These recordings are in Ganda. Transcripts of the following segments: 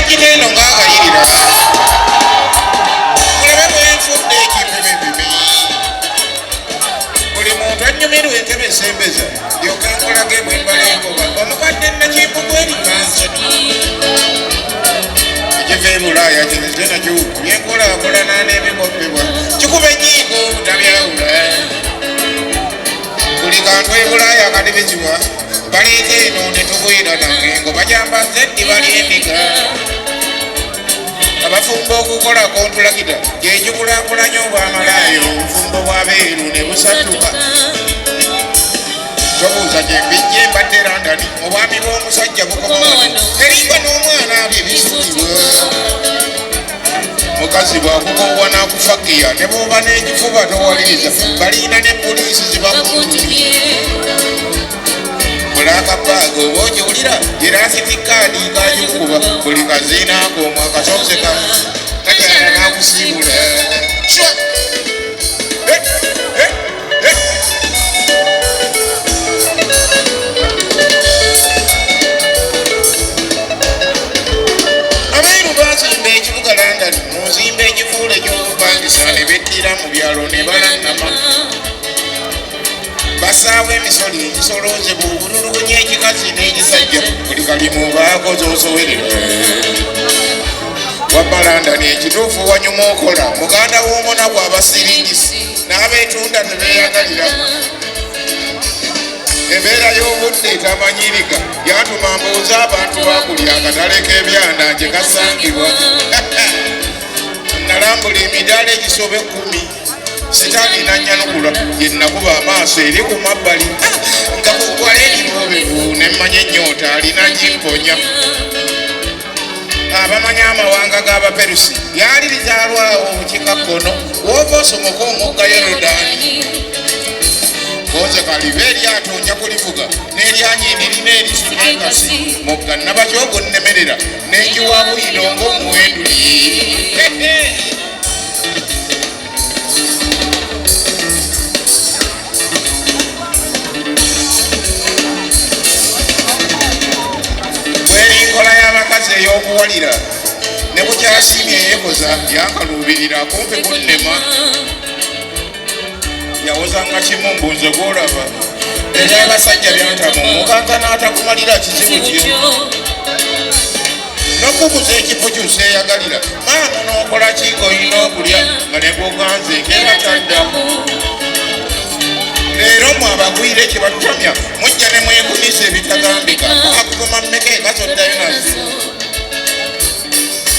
kitendo ng'akayirira mulabe bwenfudde ekipepepepe buli muntu annyumirwa entebe esembeza yokka nkolage bwe mbala engoba omukadde nakiipu gwerikanso ekiva e bulaaya kinze nakyo byenkulaakulana n'ebikopebwa kikuba enyiigo obutabyawula buli kantu e bulaaya akatibizibwa baleeta eno netubwira nangengo bajambaze ndibalyendiga abafumba okukola kontulakita gyekikulakulanya obwamalaayo obufumbo bwabeeru ne busatuka tobuuza gyembijja embadde randani obwami bw'omusajja bukomawano eriba n'omwana abye bisukibwa mukazi bwakukobwa n'akufakiya ne bwoba n'ekifuba towaliriza baliina ne poliisi zibakuntulye mulakapaaga oba ogiwulira girasitikaadi kagikukuba buli kaziinaako mwakasoose kamu kagenda n'akusiibula abairu bazimba ekibuga landani muzimba ekifuula eky'obupangisa ne beddira mu byalo ne balangama basaawo emisolo egisoloozebwa obululugunya ekikazi n'ekisajja buli kalimu baakoze osowererwa wabbalandani ekituufu wanyuma okola muganda w'omunaku abasiringisi n'abeetunda tebeeyagalira embeera y'obudde tamanyirika yatuma mbooza abantu bakulya akatale k'ebyanda gye kasangibwa nalambula emidaala egisoba 10 sitaani nannyanukula gye nakuba amaaso eri ku mabbali nga kukwala eribobevu nemmanya ennyota alina gimponya abamanyi amawanga g'abaperusi lyali lizaalwawo bukikakkono wooba osomoka omugga yorodani koze kaliba eryato nja kulivuga n'eryanyi nirina erisuna enkasi mugga nabakyogo nnemerera n'enjiwa buyino ng'omuwenduli bwerinkola y'abakazi ey'okuwalira ne bukyasiimye eyekoza yankaluubirira kumpi kunnema yawozanga kimu mbunze gwolaba era abasajja byantamu muganga n'atakumalira kizibu kyo n'okukuza ekifo kyusa eyagalira maama n'okola kiiko olina okulya nga ne bwoganze ngera taddamu leero mwe abagwire kibatutamya mujja ne mwekunisa ebitagambika akugoma mmeka ekasoddayo nazo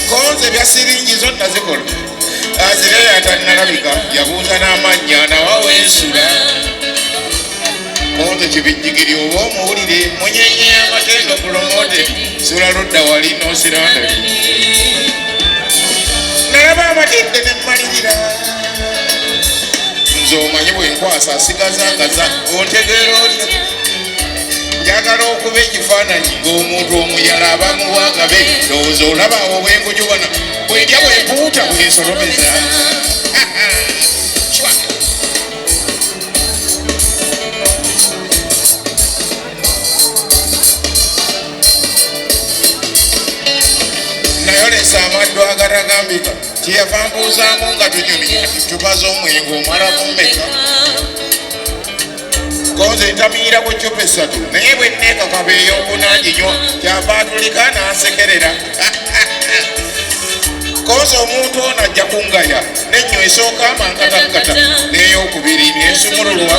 konze bya siringi zonna zikola azirera atannalabika yabuuza n'amannya nawawe ensula konze kibijjigiri oba omuwulire munyenye y'amatendo promote sula ludda wali n'osiranda nalaba amatinde ne mmalirira nze omanyi bwenkwasa asigazangaza ontegeera otya njagala okuba ekifaananyi ng'omuntu omuyala abamuwagabe ndowooza olaba awo bwenkujubona bwendya bwenkuuta bwensolomeza nayolesa amaddu agatagambika kyeyava mbuuzaamu nga tunyumya tupa z'omwengo omala kummeka konze ntamiira ku ccupa 3 naye bwe nneekakaba ey'okunanginywa kyava atulika n'ansekerera konze omuntu ono ajja kungaya n'ennyo esooka amankatakata n'ey'okubiri n'ensumululwa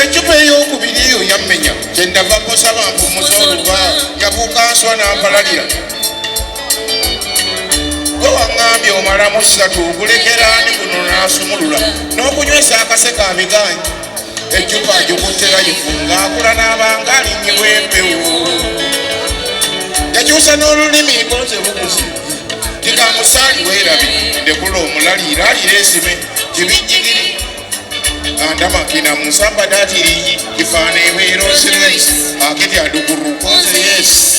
eccupa ey'okubiri eyo yammenya kyendava musaba mpumuza oluba yabuuka nswa n'ampalalira gwe waŋŋambye omalamu 3 ogulekeraani guno n'asumulula n'okunywesa akaseka abiganyi eccupa agikuttera yifunga akula n'abanga alinyibwa empewo yakyusa n'olulimi konze buguzi tikamusaali weerabi ndekula omulaliira alira esime kibijjigiri andamakina musamba datiriyi kifaana ebeera osirensi akiti aduguru konze yesi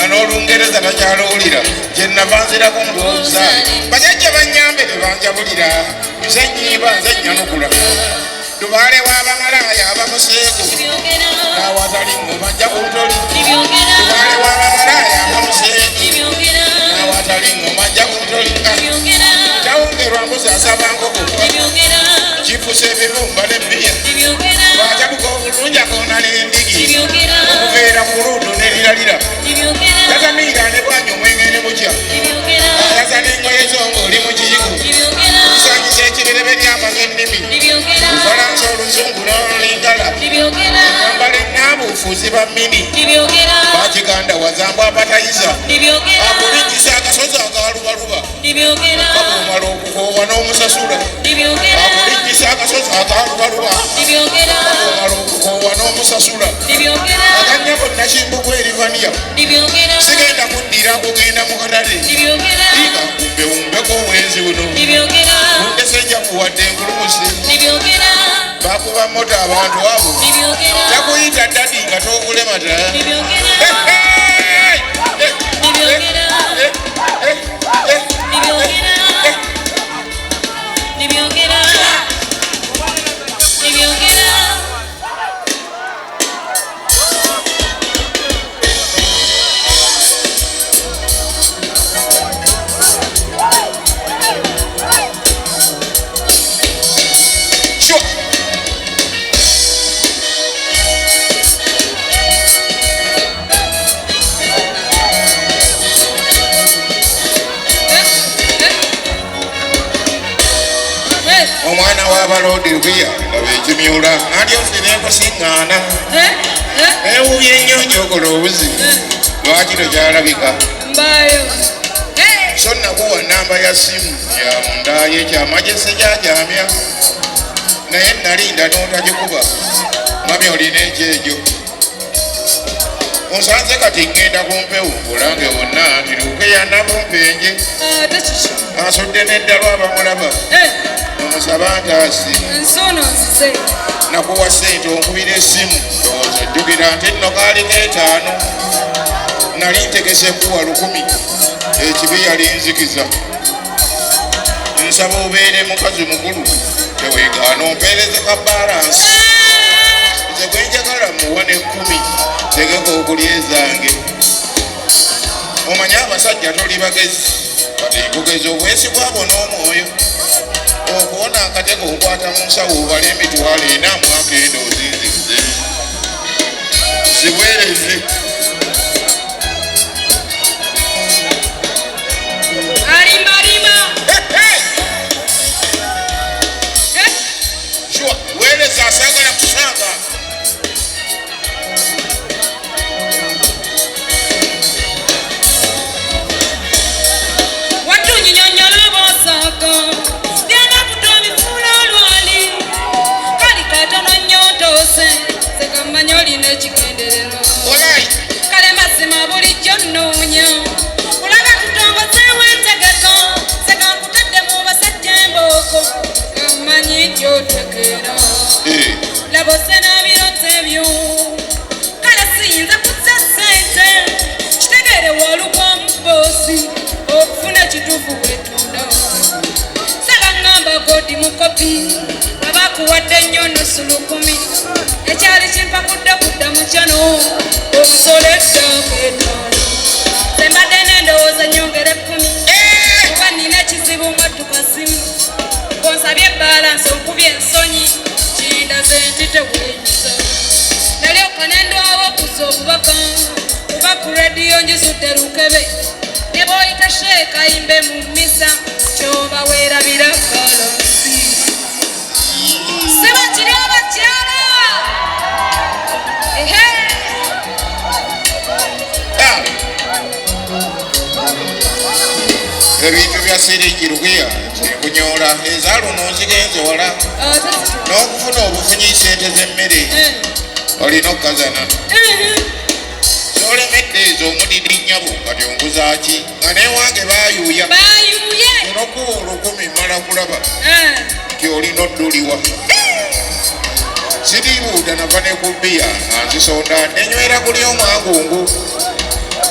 n'olungereza takyalowulira kyenava nzirako ndowooza bajajja bannyambe ne banjabulira nze nnyiba nze nnyanukula lubaale w'abamalaaya abamuseeko n'awatali ngo bajja ku ntoli Bw'otamira ne bwanywa omwenge ne bukya ayaza n'engoye zo ng'oli mu kiyigo kusanyusa ekibereberya ng'ennimi Lufalansa Oluzungu n'Olulingala kwambala ennaabuufuzi ba mmini bakiganda wazambu abatayiza akubikkisa agasozi agalubaluba kabumala okukoowa n'omusasula akubikkisa agasozi agalubaluba kabumala okukoowa n'omusasula aganya bonna kimbugu erivaniya sigenda kuddira kugenda mu katale iga kumbewumbeko obwenzi buno kundesejja kuwadde enkulumusi bakuba mota abantu abo takuyita dadi nga tokulemata omwana w'abalodi Lubiya ndaba ekimyula nalyosi n'ekusiŋŋaana ewubye ennyo njogola obuzi lwaki tokyalabika so nakuwa namba ya simu ya mundaye ekyamagese gyajamya naye nalinda n'otagikuba mami olina ekyejo onsanze kati ngenda kumpewo olange wonna nti Lukeya nabumpenje asodde n'eddalo abamulaba omusaba ntaasi nakuwa sente onkubira essimu ndowooza ojjukira nti nno kaaliko 5 nali ntegese kuwa 10 ekibi yali nzikiza nsaba obeere mukazi mukulu teweegaana ompeereze ka balansi nze gwenjagala muwa ne 10 tegeka okulya ezange omanye abasajja toli bagezi kati nkugeza obwesigwa bwo n'omwoyo okuwona akatego okwata mu nsawo obala emitwalo 4 mwaka eno ozinzikize zibwereze wereza asagala kusanga kale mazima bulijjo nnoonya kulaga tutongozeewo entegeko sekankutadde mu basajja embooko gamanyi gyotegeera labose n'abirooto ebyo kale siyinza kuzza ssente kitegeere walukwamu boosi okufuna ekituufu wetunda sekaŋŋamba godi mukopi babakuwadde nnyo nusu 10 ekyali kimpakudde kudda mu kyano okusole ettaka sembadde n'endowooza nyongere 10 kuba nina ekizibu mwadduka simu bonsabye balansi onkubye ensonyi kindaze nti teweeyisa nalyoka nendwawo okuza obubaka kuba ku rediyo njisudde lukebe ne bw'oyita sheeka yimbe mu mmisa kyoba weerabira balansi sibakiri abakyala ebintu bya Siringi Lubiya enkunyola ezaluno nzigenze wala n'okufuna obufunyi sente z'emmere olina okukazana zolemedde ezo omudidi nnyabo kati onkuzaaki nga newange baayuuya onokuwa 10 mala kulaba nti olina odduliwa siriibuuda nava ne ku bbiya nga nzisonda nenywera kuli omwangungu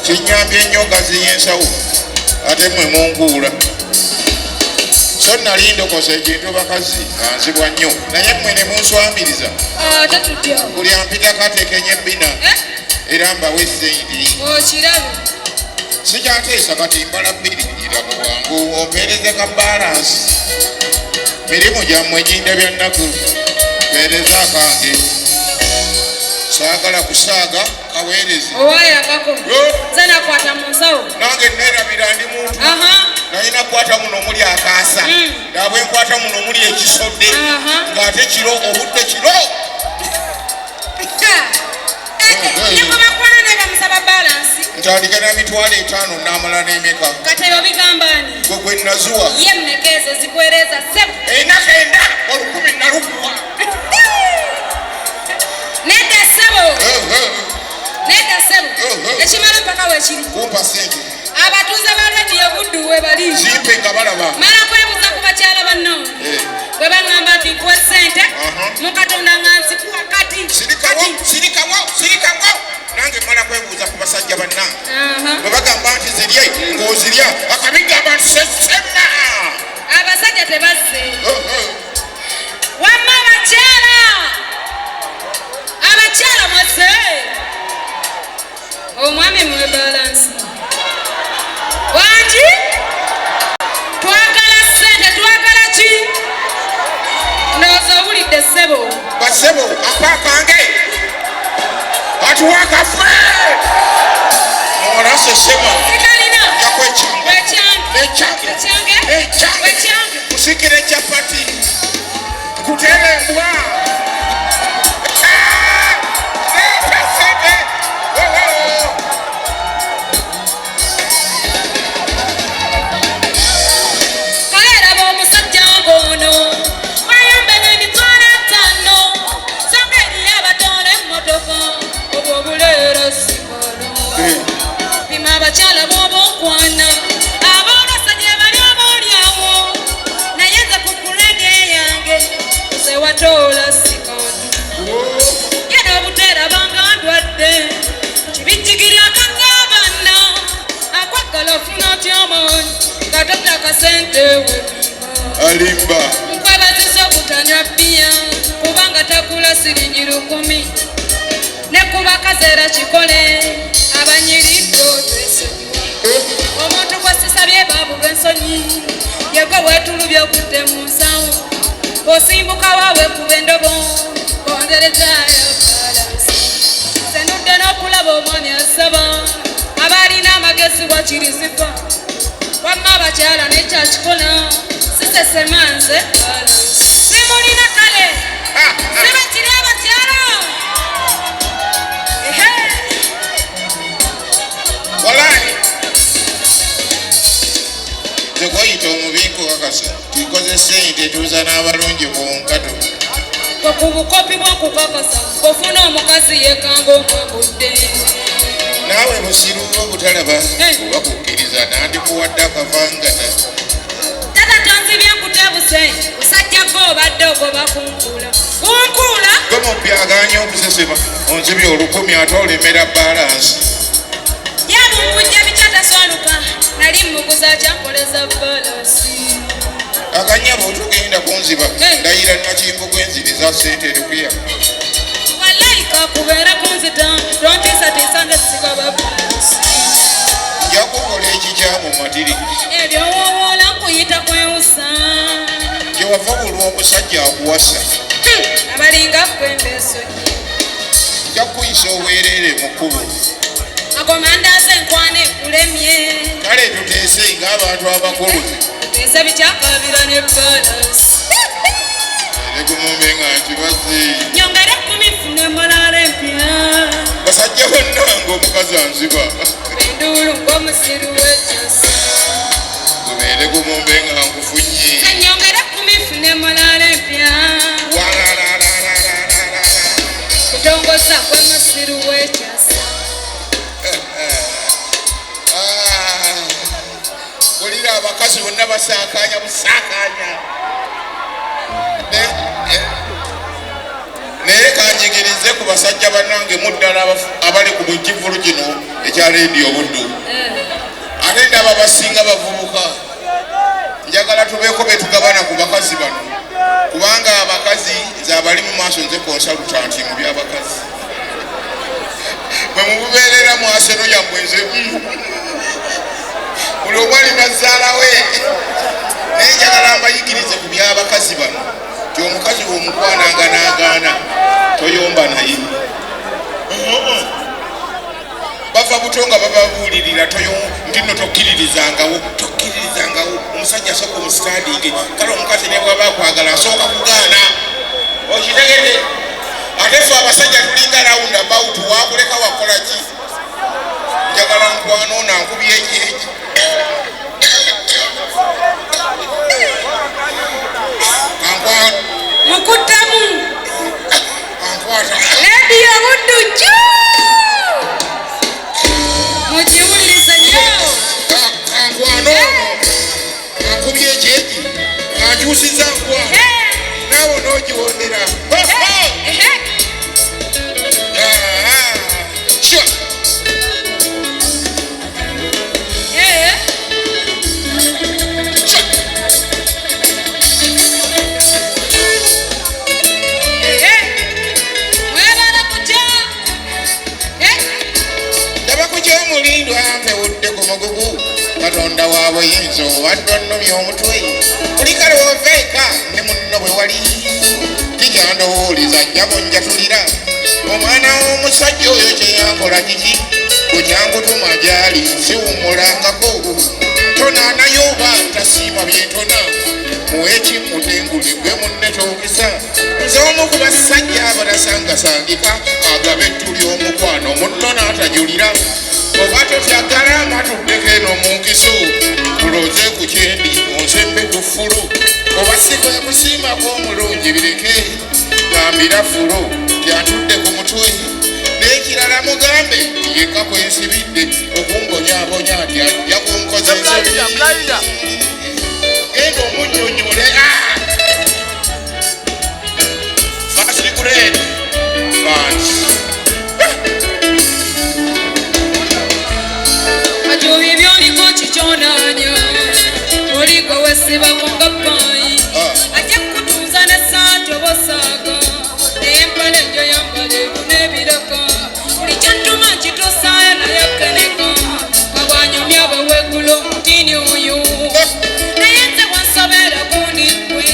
kinyambye ennyo gaziya ensawo ate mwe munguula so nali ndokosa ekintu bakazi nga nzibwa nnyo naye mmwe ne munswamiriza buli ampita katekenye ebbina era mbawe sente sikyateesa kati mbala 2 ira mu bwangu ompeereze ka balansi mirimu gyammwe gindabya nnaku mpeereza akange saagala kusaaga kaweerezi owayagako nze nakwata mu nsawo nange neerabira ndi muntu naye nakwata muno omuli akaasa naabwe nkwata muno omuli ekisodde ng'ate kiro obudde kiro nekobakwala nebamusaba balansi ntandika na 5,000 n'amala n'emeka katero bigambani gwe gwe nazuwa ye mmekeezo zikwereza sebu enaka enda 10 nalukuwa nedda ssebo nedda ssebo ekimala mpaka weekiri kumpa sente abatuuze ba rediyo buddu we bali zimpe nga balaba mala kwebuuza ku bakyala banno bwe baŋŋamba nti nkuwe ssente mukatonda nga nzikuwa kati sirikawo nange mala kwebuuza ku basajja bannange bwe bagamba nti zirye ng'ozirya akabigamba nti sesema abasajja tebazze wamma abakyala mwazze omwami mwe balansi wangi twagala ssente twagala ki ndowooza owulidde ssebo basebo akwakange atuwakafe olase sema sikalina yakwecange kusikira ekyapati kutere embwa kaleeraba omusajja ng'ono wayambala emitwalo 5 songa eriyo abatoola emmotoka obwo obuleera sikalo pima abakyala b'oba okwana aboolasa gye bali oboolyawo naye nze ku kulege yange nze watoola sikantu ye n'obuteera banga ndwadde kibijjigiri akangaabanna akwagala ofuna otya amaanyi nga todda kasente webima alimba nkwebaziza obutanywa bbiya kubanga takula siringi 10 ne kuba kazeera kikole abanyiridde twesonyiwa omuntu gwe sisabye baabuga ensonyi yegwe weetulubye okudde mu nsawo osimbuka waawe kuba endobo bongerezayo balansi senudde n'okulaba omwami asaba abalina amagezi wakirizifa wamma abakyala nekyakikola sisesemanze simulina kale sibakiri abakyala walayi tekwayita omubinku kakasa tukoze sente tuuza n'abalungi ku nkato ku bukopi bw'okukakasa ofuna omukazi yekanga omwambudde naawe busiru bwobutalaba oba kukkiriza nandikuwadde akavangata tata tonzibye nkutebuse musajja gwe obadde ogoba kunkuula gwe mupyaganya okusesema onzibye 10 ate olemera balansi yabumbujja bikyataswaluka nali mmuguza kyankoleza balansi akanyabo tugenda kunziba ndayira nakimbugu enziriza sente lukuya walayika kubeera kunzita tontiisatiisange sigaba balansi njakukola ekikyamu matiri ebyowoola nkuyita kwewusa gyewava bulwa omusajja akuwasa abalinga kwembesonyi njakuyisa obwereere mu kkubo akomandaze enkwana ekulemye kale tuteese ng'abantu abakulu tuteese bikyakabira ne balansi eregumumbe nga nkibaze nyongere 10 fune mulala empya basajja bonna ng'omukazi anziba enduulu ng'omusiru w'ekyasa gubeere gumumbe nga nkufunye nyongere 10 fune mulala empya kutongoza kw'omusiru w'ekyasa olira abakazi bonna basaakanya busaakanya naye kanjigirize ku basajja bannange muddala abali ku mukivulu kino ekya rediyo buddu ate ndaba basinga bavubuka njagala tubeeko betugabana ku bakazi bano kubanga abakazi nze abali mu maaso nze konsalutanti mu byabakazi bwe mububeerera mu aseno yammwe nze buli omu alina zzaala we naye njagala mbayigirize ku byabakazi bano ti omukazi bw'omukwananga n'agaana toyomba naye bava butonga bababuulirira ntino tokkiririzangawo omusajja asooka omusitandinge kale omukazi ne bwaba akwagala asooka kugaana okitegedde ate ffe abasajja tulinga rawunda about wakuleka wakola ki njagala nkwano nankubya ejeji mukuttamu ankwata lediyo buddu ju mugiwulirize nnyo ankwano ankubya ejeji ankyusiza nkwano naawe n'ogiwonera katonda wabuyinza wadonnomya omutwe buli kale wofeeka ne munno bwe wali tikyandowuliza jjabo njatulira omwana w'omusajja oyo kyeyankola kiki bwekyangutuma gyali siwumulangako tonaanayo oba tasiima byentona muwekimutenguli gwe munne tookisa nze omu ku basajja abatasangasangika agaba ettu ly'omukwano munno n'atajulira oba totyagala tuddeko eno mu nkiso tuloze ku kyendi onsembe ku ffulo oba si kwe kusiimako omulungi bireke gambira fulo tyatudde ku mutwe n'ekirala mugambe yekka kwensibidde okungonyaagonya nti ajja kunkoza ensobi genda omunnyonnyole fast grade fans Ajoyi byoliko kikyonanya oliko wesibako nga payi ajja kukutunza ne santo bosaaga n'empale njo yambala ebu n'ebiraka buli kyantuma nkituusaayo naye akkeneka abwanyumya abaweggula omutini oyo naye nze bwansobera gundi ggwe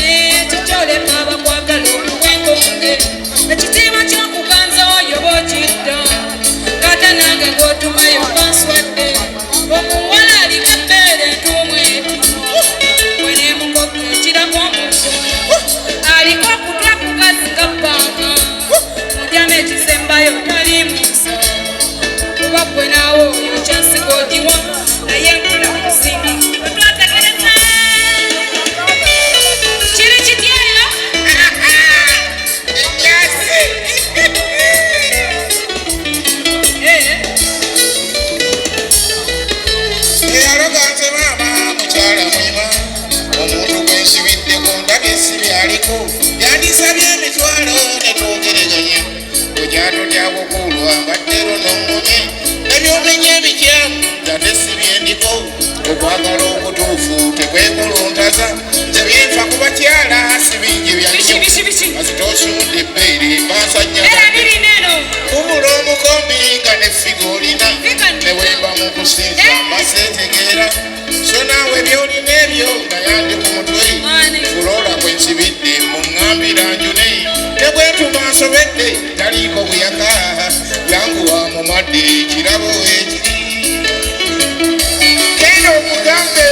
kikyoleka abakwagala okuwengonge ekitiibwa ky'okuganza oyo bookidda kata nange ng'otumayo kanswadde omuwala aliko embeera entuumweti weneemukoko ekirako omukko aliko okutwa ku kazi nga bbanga mudyama ekisembayo tali musa kuba gwe naawe oyo kyansiga ogiwa naye nkula kusingi wetwategereza kiri kityeyo eyaloga nze maama mukyala mwima omuntu gwensibiddeku ndaga esibi aliko yandisabye emitwalo netwogeraganya kukyatotyabukulu ambaddero n'omume ebyomenye ebikyamu ate sibyendiko okwagala okutuufu tekwekuluntaza nze byenfa ku bakyala si bingi byannyo azitosunda ebbeere mpansajja kubula omukombi nga nefiga olina newemba mu kusinza maseetegeera so naawe byolina ebyo nga yandi ku mutwe fulola kwensibidde muŋŋambira njune tegwetuma nsobedde taliiko buyaka yanguwa mu madde kirabo ekiri genda omugambe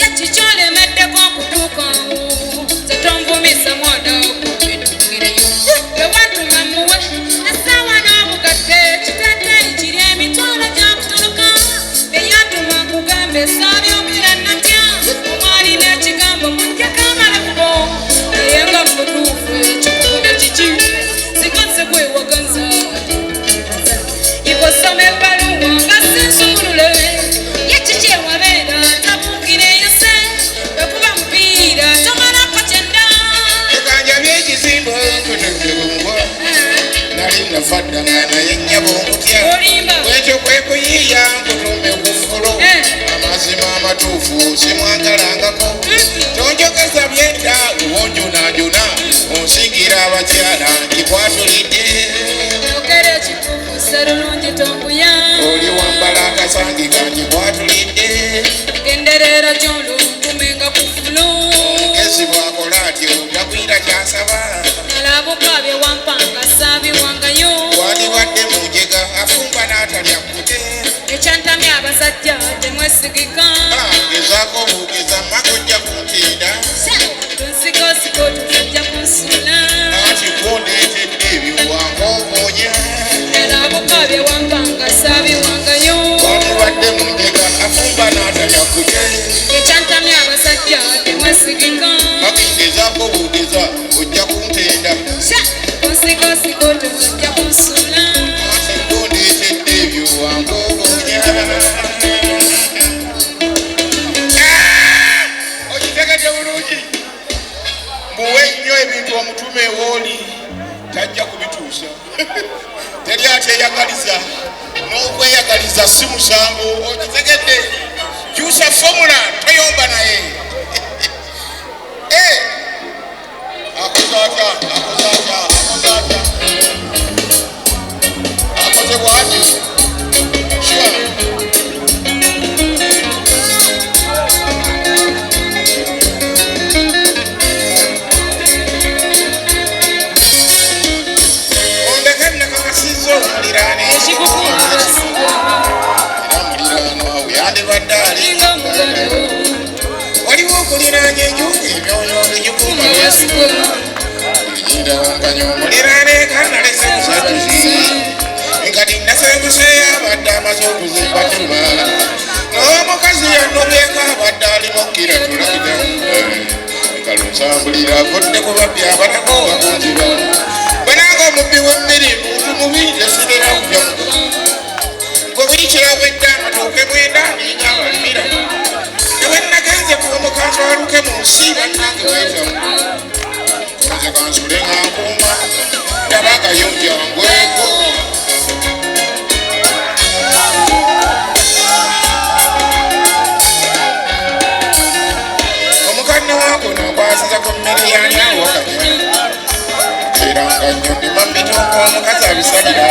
yakikyolemeddeko okutuukawo zetonvumisa mwana okubitukireyo ewantuma muwe essaawa n'obugadde ekiteeteeyi kiri emitwalo gyakutoloka eyatuma nkugamba essaabi omira natya omwali n'ekigambo mujjakamala kubo naye nga mutuufu ekikubuna kiki sikoze kwewaganza ikosoma ebbaluwa nga sinsumulule yekikyewabeera tabungire yose bwekuba mupiira tomalako kyenda ekanja byekizimbo kutegekumwa nali nafadda nga naye nnyabo nkutya bwekyo kwekuyiiya nkutume ku ffulo amazima amatuufu simwagalangako tonjogeza byenda luwonjunajuna onsinga Nkubuulira abakyala nkikwatulidde oyogera ekituufu sserungi tombuya oli wambala akasangi kankikwatulidde genderera gy'olunkumenga ku fulu omugezi bw'akola atyo takwira kyasaba alabukabye wampanga saabiwangayo wandibadde mu njega afumba n'atalya kkute ekyantamye abasajja temwesigika gezaako buugeza makojja kuntinda tunsikosiko tuzajja kunsula ati kundeetedde ebiwangooboonya alabukabye wampanga saabiwangayo wandibadde mu njega afumba n'atalya kkute ekyantamye abasajja temwesigika gezaako buugeza ojja kuntenda tunsikosiko tuzajja kunsula ati kundeetedde ebiwangooboonya okitegedde bulungi muwe nnyo ebintu omutume wooli tajja kubituusa teri atyeyagaliza n'okweyagaliza si musango okitegedde kyusa fomula toyomba naye akozaata akoze bwati waliwo okuliraanya enjugu emyoyoondo gikuma byasikumaindawanganyo omuliraana ekanalese musatuzi nkati nasembuse abadde amaze okuzimba tuma n'omukazi yannobyeko abadde alimukira tulaga nkalunsambulira akodde ku babbi abatako bakunziba bananga omubbi w'emmiri muntu mubi tesirera kujja gwe buli kirabwedde amatooke mwenda ninyabalimira ewennagenze kuba mukazi waluke mu nsi bannange wetamu nze kansule ngankuuma tabagayo njangweko omukanne wangu nakwasiza ku mmere yanyaawakanya eranga nnyo ndima mbitoko omukazi abisalira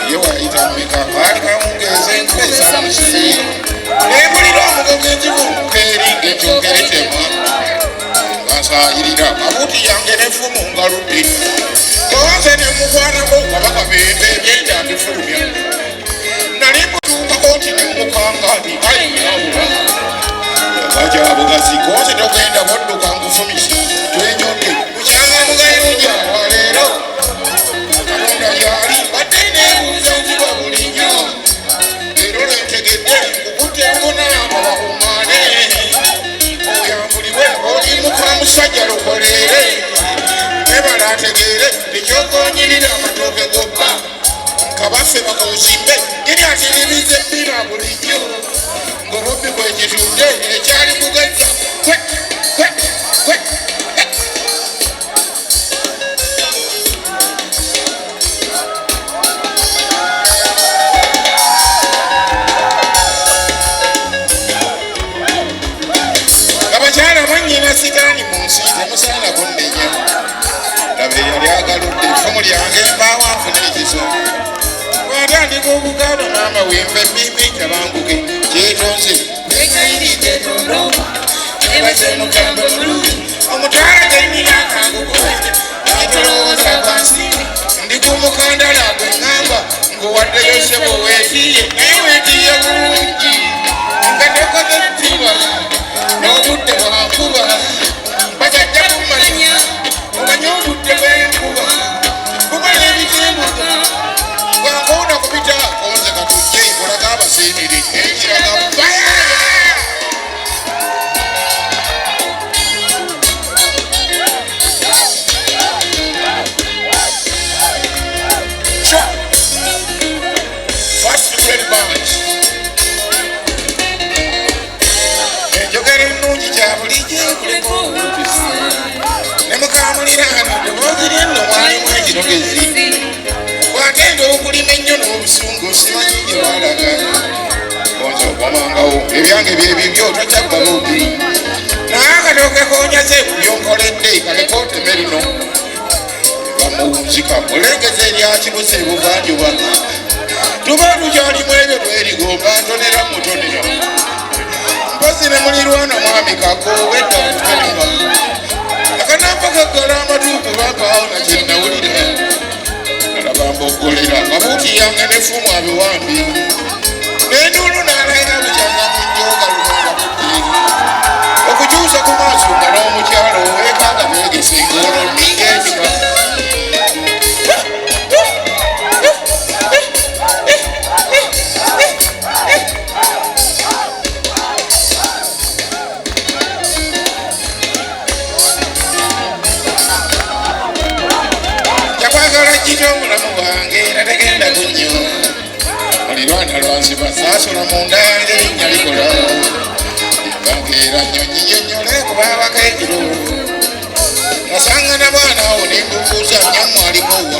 ye wayita mmeka kaali kawungeeza enkwesa musi nebulira omugogo ekivumuka eri ng'ekyogeretema ngansayirira mabuti yange nefumu ngaludde owanze nemukwanako kabaka bembe ebyenda mbifulumya nali mutuukako nti nemukanga nti ayinawula akajabugazi konze togenda bodduka nkufumisa twenyodde mukyanga mugayonja waleero katonda yali badde nebuuza nziba bulinyo leero lwentegedde kukutte nkunaaba bakumaane oyambulibwe oli mukwa musajja lukoleere nebala ategeere tekyogonyirira amatooke gokka kabaffe bakawuzimbe geri atiribiza ebbira bulijjo ng'obubbi bwekitudde ekyali kugeza abakyala bannyina sitaani mu nsi temusaana kunnenya laba eyali agaludde effumu lyange embaawo afune ekiso bw'atandika okugaaba maama wemba emmimbi tabanguke kyetonze ekairidde tondo ebaze omukambwe mulungi omutwala gennina akangukuwe netolowooza bwansi ndi ku mukandala gwe ŋŋamba ng'owaddeyo ssebo weetiye naye weetiye bulungi nga tekoze ttiba n'obudde bwankuba basajja kumanya omanye obudde bw'enkuba bumala ebitembuga bwankoona kubita konze katujje kolaga abasiimiri ekiraga baya enjogera ennungi kyabulijjo kuliko nemukamuliraano ddoboozi lyenno mwalimu ekirogezi bw'agenda okulima ennyo n'obusungu simanyi gye balaga konza okwamangawo ebyange byebibyo tokyagga bubi naye akatooke konyaze ku byonkoledde kaleka oteme lino muwunzika mulengeza eryakibuse ebuvanjuba tuba tukyalimu ebyo twerigomba ntonera mutonera mpozi ne mulirwana mwami kako wedda tukalima akanamba kaggala amatuuku bakaawo nakyenawulira alabambogolera mabuuti yange nefumu abiwambi nenduulu nalayira bukyanga munjoga lumanga muddiiri okukyusa ku maaso nga n'omukyalo wekanga begesengoolo ningeekika yakwagala jjita obulamu bwange era tegenda kunnyo mulirwana lwanziba saasula munda yange linnya likola bankeera nnyonyi nnyonnyole kubaabako ekiro nasanga na bwana awo nembubuuza nyammu alikowa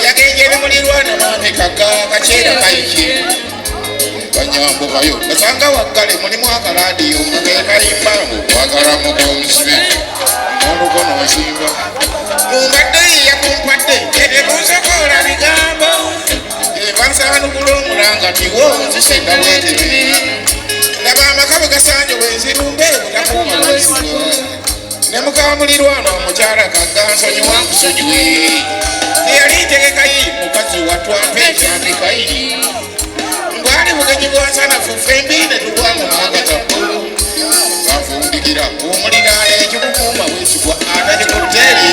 yagenjere mulirwana maami kaga kaceera kayike banyambukayo nasanga waggale mulimu akaladiyo nga gekayimbangu kwagala mugonzibe nolukono nsimba mumbadde yakumpadde etebuusakola bigambo ebansanukula omulanga tiwo nzisenda bwetebe ndaba amaka bwe gasanje bwenzirumbe butakuuma lwesigo ne mukamulirwana omukyala kaggansonyiwa nkusonyiwe teyali ntegekayi mukazi watwampekyambikayi bwali bugenyi bwansanafu fembi ne tugwamu maagataku bafundikira omuliraala ekikukuuma bwesigwa atakikuteeri